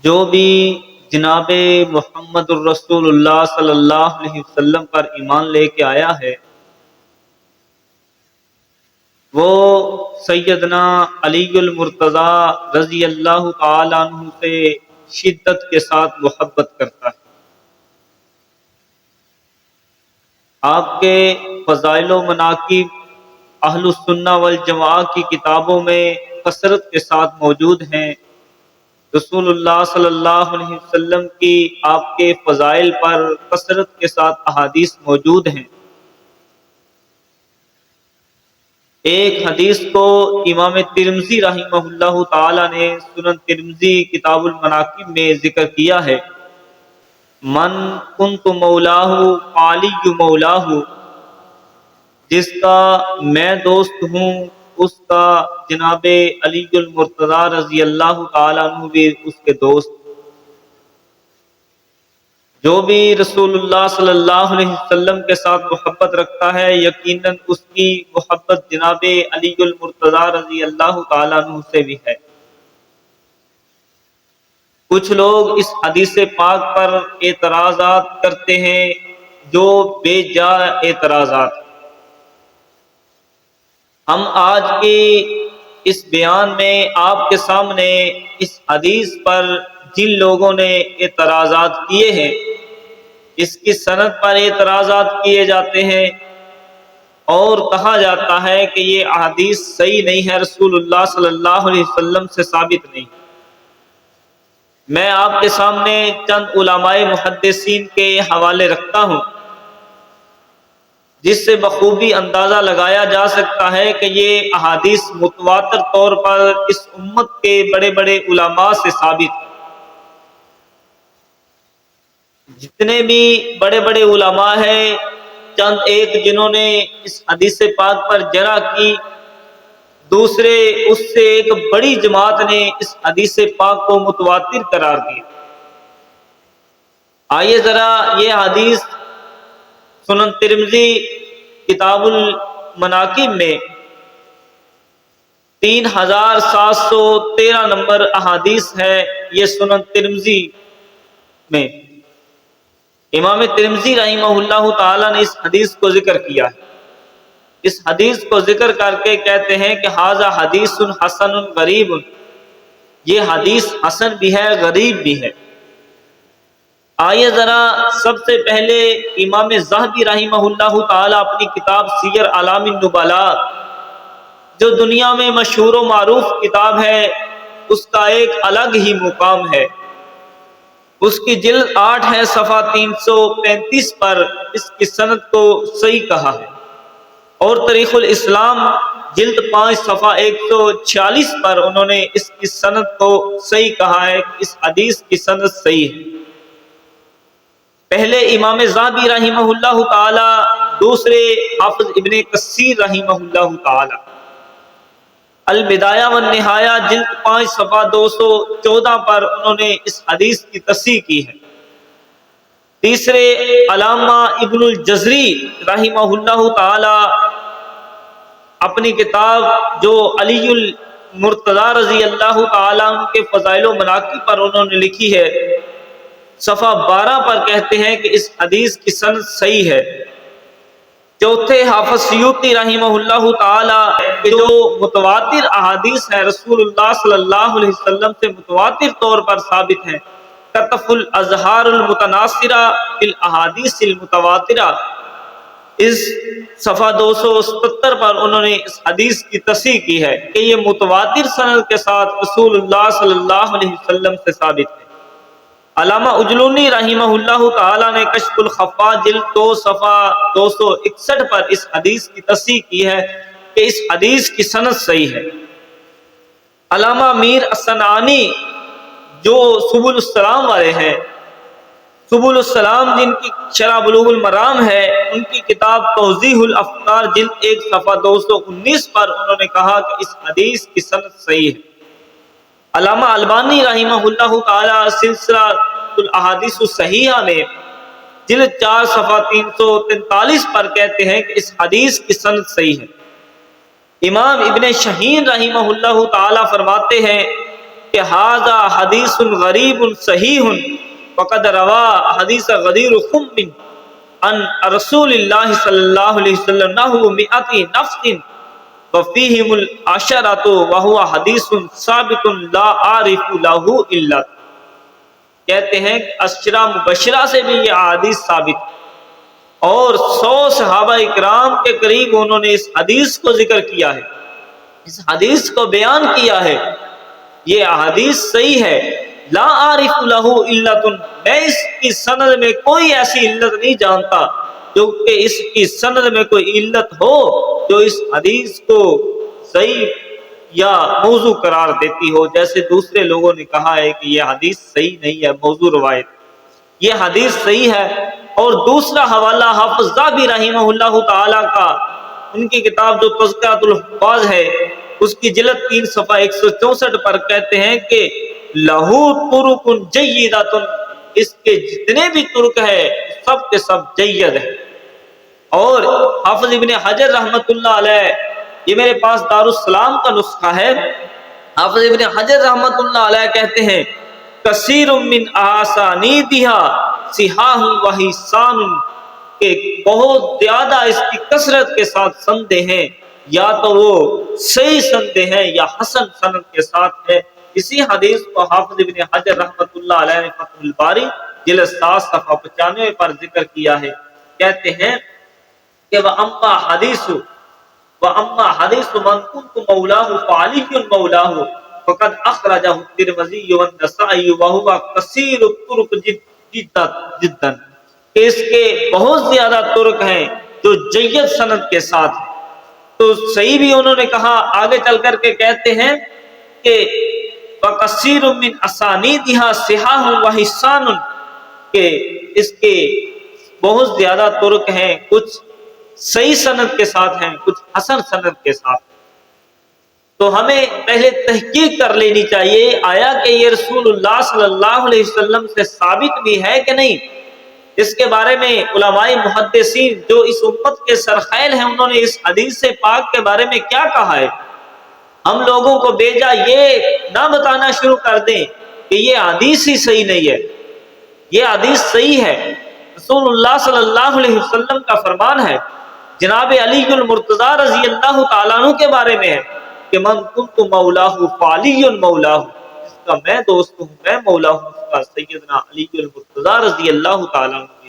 جو بھی جناب محمد الرسول اللہ صلی اللہ علیہ وسلم پر ایمان لے کے آیا ہے وہ سیدنا علی المرتضی رضی اللہ تعالی عنہ سے شدت کے ساتھ محبت کرتا ہے۔ آپ کے فضائل و مناقب اہل السنہ والجماعہ کی کتابوں میں کثرت کے ساتھ موجود ہیں۔ رسول اللہ صلی اللہ علیہ وسلم کی آپ کے فضائل پر کثرت کے ساتھ احادیث موجود ہیں۔ ایک حدیث کو امام ترمذی رحمہ اللہ تعالی نے سنن ترمذی کتاب المناقب میں ذکر کیا ہے، من کنت مولاہ علی مولاہ، جس کا میں دوست ہوں اس کا جناب علی المرتضی رضی اللہ تعالی عنہ بھی اس کے دوست۔ جو بھی رسول اللہ صلی اللہ علیہ وسلم کے ساتھ محبت رکھتا ہے یقیناً اس کی محبت جناب علی المرتضی رضی اللہ تعالی عنہ سے بھی ہے۔ کچھ لوگ اس حدیث پاک پر اعتراضات کرتے ہیں جو بے جا اعتراضات۔ ہم آج کے اس بیان میں آپ کے سامنے اس حدیث پر جن لوگوں نے اعتراضات کیے ہیں، اس کی سند پر اعتراضات کیے جاتے ہیں اور کہا جاتا ہے کہ یہ احادیث صحیح نہیں ہے، رسول اللہ صلی اللہ علیہ وسلم سے ثابت نہیں۔ میں آپ کے سامنے چند علماء محدثین کے حوالے رکھتا ہوں جس سے بخوبی اندازہ لگایا جا سکتا ہے کہ یہ احادیث متواتر طور پر اس امت کے بڑے بڑے علماء سے ثابت ہے۔ جتنے بھی بڑے بڑے علماء ہیں، چند ایک جنہوں نے اس حدیث پاک پر جرح کی، دوسرے اس سے ایک بڑی جماعت نے اس حدیث پاک کو متواتر قرار دیا۔ آئیے ذرا یہ حدیث سنن ترمذی کتاب المناقب میں 3713 نمبر احادیث ہے۔ یہ سنن ترمذی میں امام ترمذی رحمہ اللہ تعالی نے اس حدیث کو ذکر کیا ہے۔ اس حدیث کو ذکر کر کے کہتے ہیں کہ ھذا حدیث حسن غریب، یہ حدیث حسن بھی ہے غریب بھی ہے۔ آئیے ذرا سب سے پہلے امام ذہبی رحمہ اللہ تعالی اپنی کتاب سیر اعلام النبلاء، جو دنیا میں مشہور و معروف کتاب ہے، اس کا ایک الگ ہی مقام ہے۔ اس کی جلد 8 ہے، صفحہ 335 پر اس کی سند کو صحیح کہا ہے، اور تاریخ الاسلام جلد 5 صفحہ 146 پر انہوں نے اس کی سند کو صحیح کہا ہے کہ اس حدیث کی سند صحیح ہے۔ پہلے امام ذہبی رحمہ اللہ تعالی، دوسرے حافظ ابن کثیر رحمہ اللہ تعالی، البدایہ والنہایہ جلد 5 صفحہ 214 پر انہوں نے اس حدیث کی تصحیح کی ہے۔ تیسرے علامہ ابن الجزری رحمہ اللہ تعالی اپنی کتاب جو علی المرتضی رضی اللہ تعالی عنہ کے فضائل و مناقب پر انہوں نے لکھی ہے، صفحہ 12 پر کہتے ہیں کہ اس حدیث کی سند صحیح ہے۔ چوتھے حافظ سیوطی رحمہ اللہ تعالی جو متواتر احادیث ہے رسول اللہ صلی اللہ علیہ وسلم سے متواتر طور پر ثابت ہیں، کتف الازہار المتناثرہ فی الاحادیث المتواترہ، اس صفحہ 277 پر انہوں نے اس حدیث کی تصحیح کی ہے کہ یہ متواتر سند کے ساتھ رسول اللہ صلی اللہ علیہ وسلم سے ثابت ہے۔ علامہ اجلونی رحمہ اللہ تعالی نے کشف الخفا جلد 2 صفحہ 261 پر اس حدیث کی تصحیح کی ہے کہ اس حدیث کی سند صحیح ہے۔ علامہ میر الصنعانی جو سبل السلام والے ہیں، سبل السلام جن کی شرح بلوغ المرام ہے، ان کی کتاب توضیح الافکار جلد 1 صفحہ 219 پر انہوں نے کہا کہ اس حدیث کی سند صحیح ہے۔ علامہ البانی رحمہ اللہ تعالی سلسلہ الاحادیث الصحیحہ میں جلد 4 صفحہ 343 پر کہتے ہیں کہ اس حدیث کی سند صحیح ہے۔ امام ابن شہین رحمہ اللہ تعالی فرماتے ہیں کہ ھذا حدیث غریب صحیح وقد روا حدیث غدیر خم عن رسول اللہ صلی اللہ علیہ وسلم نحو مئات نفس وفیہم العشرۃ وہو حدیث ثابت لا عارف له الا، کہتے ہیں کہ عشرہ مبشرہ سے بھی یہ حدیث ثابت، اور 100 صحابہ اکرام کے قریب انہوں نے اس حدیث کو ذکر کیا ہے، اس حدیث کو بیان کیا ہے، یہ حدیث صحیح ہے۔ لا عارف له علت، میں اس کی سند میں کوئی ایسی علت نہیں جانتا جو کہ اس کی سند میں کوئی علت ہو جو اس حدیث کو صحیح یا موضوع قرار دیتی ہو، جیسے دوسرے لوگوں نے کہا ہے کہ یہ حدیث صحیح نہیں ہے، موضوع روایت، یہ حدیث صحیح ہے۔ اور دوسرا حوالہ حافظ ذہبی رحمہ اللہ تعالی کا، ان کی کتاب جو تذکرۃ الحفاظ ہے، اس کی جلد 3 صفحہ 164 پر کہتے ہیں کہ لہو طرق جیدۃ، اس کے جتنے بھی طرق ہے سب کے سب جید ہے۔ اور حافظ ابن حجر رحمۃ اللہ علیہ، یہ میرے پاس دارالسلام کا نسخہ ہے، حافظ ابن حجر رحمۃ اللہ علیہ کہتے ہیں کثیر من اسانیدھا صحاح و حسان، کہ بہت زیادہ اس کی کثرت کے ساتھ سندیں ہیں، یا تو وہ صحیح سندیں ہیں یا حسن سند کے ساتھ ہے۔ اسی حدیث کو حافظ ابن حجر رحمۃ اللہ علیہ نے فتح الباری جلد 7 صفحہ 95 پر ذکر کیا ہے، کہتے ہیں کہ وَأَمَّا حَدِيثُ مَنْ كُنْتُ مَوْلَاهُ فَعَلِيٌّ مَوْلَاهُ فَقَدْ أَخْرَجَهُ التِّرْمِذِيُّ وَالنَّسَائِيُّ وَهُوَ كَثِيرُ الطُّرُقِ جِدًّا، کہ اس کے بہت زیادہ طرق ہیں جو جید سند کے ساتھ ہیں۔ تو صحیح بھی انہوں نے کہا، آگے چل کر کے کہتے ہیں کہ وَكَثِيرٌ مِّنْ أَسَانِيدِهَا صِحَاحٌ وَحِسَانٌ، کہ اس کے بہت زیادہ طرق ہیں، کچھ صحیح سند کے ساتھ ہیں، کچھ حسن سند کے ساتھ۔ تو ہمیں پہلے تحقیق کر لینی چاہیے، آیا کہ یہ رسول اللہ صلی اللہ علیہ وسلم سے ثابت بھی ہے کہ نہیں۔ اس کے بارے میں علماء محدثین جو اس امت کے سرخیل ہیں، انہوں نے اس حدیث پاک کے بارے میں کیا کہا ہے۔ ہم لوگوں کو بیجا یہ نہ بتانا شروع کر دیں کہ یہ حدیث ہی صحیح نہیں ہے، یہ حدیث صحیح ہے۔ رسول اللہ صلی اللہ علیہ وسلم کا فرمان ہے، جناب علی المرتضیٰ رضی اللہ تعالیٰ عنہ کے بارے میں ہے کہ من کنت مولاہ فعلی مولاہ، جس کا میں دوست ہوں، میں مولا ہوں، اس کا سیدنا علی المرتضیٰ رضی اللہ تعالیٰ عنہ